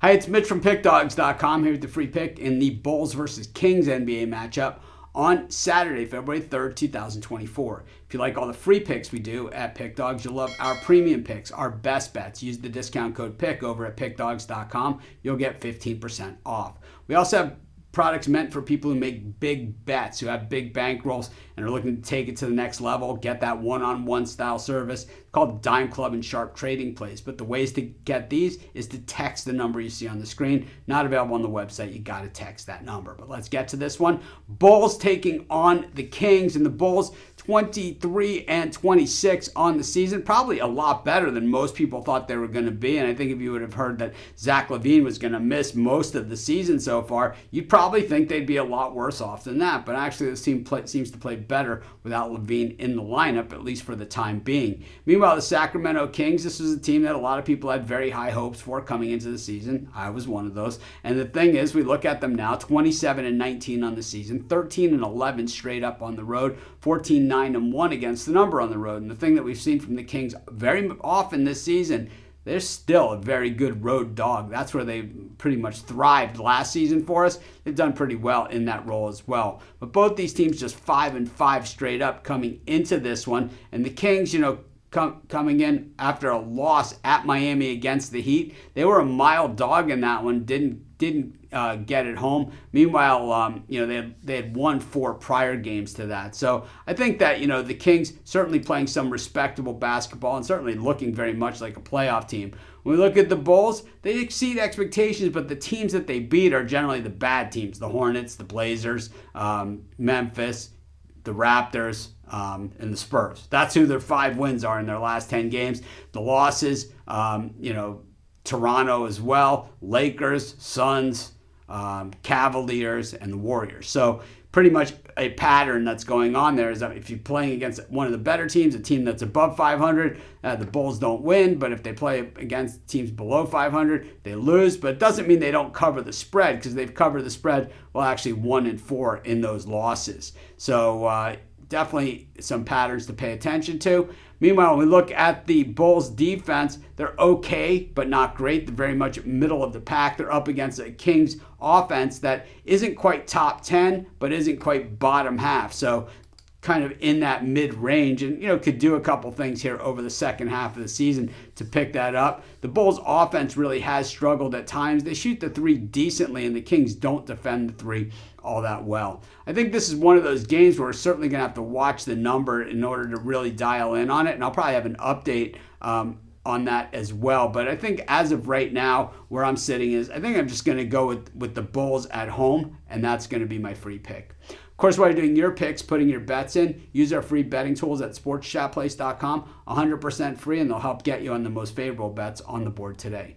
Hi, it's Mitch from Pickdawgz.com here with the free pick in the Bulls versus Kings NBA matchup on Saturday, February 3rd, 2024. If you like all the free picks we do at Pickdawgz, you'll love our premium picks, our best bets. Use the discount code PICK over at Pickdawgz.com. You'll get 15% off. We also have products meant for people who make big bets, who have big bankrolls and are looking to take it to the next level, get that one-on-one style service. It's called Dime Club and Sharp Trading Plays. But the ways to get these is to text the number you see on the screen. Not available on the website. You got to text that number. But let's get to this one. Bulls taking on the Kings, and the Bulls 23-26 on the season. Probably a lot better than most people thought they were going to be. And I think if you would have heard that Zach LaVine was going to miss most of the season so far, you'd probably think they'd be a lot worse off than that. But actually, this team seems to play better without LaVine in the lineup, at least for the time being. Meanwhile, the Sacramento Kings, this was a team that a lot of people had very high hopes for coming into the season. I was one of those. And the thing is, we look at them now, 27-19 on the season, 13-11 straight up on the road, 14-9-1 against the number on the road. And the thing that we've seen from the Kings very often this season, they're still a very good road dog. That's where they pretty much thrived last season for us. They've done pretty well in that role as well. But both these teams just 5-5 straight up coming into this one. And the Kings, coming in after a loss at Miami against the Heat, they were a mild dog in that one. Didn't get it home. Meanwhile, they had won 4 prior games to that. So I think that the Kings certainly playing some respectable basketball and certainly looking very much like a playoff team. When we look at the Bulls, they exceed expectations, but the teams that they beat are generally the bad teams: the Hornets, the Blazers, Memphis, the Raptors, and the Spurs. That's who their 5 wins are in their last 10 games. The losses, Toronto as well, Lakers, Suns, Cavaliers, and the Warriors. So pretty much a pattern that's going on there is that if you're playing against one of the better teams, a team that's above 500, the Bulls don't win. But if they play against teams below 500, they lose. But it doesn't mean they don't cover the spread, because they've covered the spread, well, actually 1-4 in those losses. So definitely some patterns to pay attention to. Meanwhile, when we look at the Bulls defense, they're okay, but not great. They're very much middle of the pack. They're up against a Kings offense that isn't quite top 10, but isn't quite bottom half. So kind of in that mid-range, and could do a couple things here over the second half of the season to pick that up. The Bulls offense really has struggled at times. They shoot the 3 decently, and the Kings don't defend the 3 all that well. I think this is one of those games where we're certainly going to have to watch the number in order to really dial in on it, and I'll probably have an update on that as well. But I think as of right now, where I'm sitting is, I think I'm just going to go with the Bulls at home, and that's going to be my free pick. Of course, while you're doing your picks, putting your bets in, use our free betting tools at sportschatplace.com, 100% free, and they'll help get you on the most favorable bets on the board today.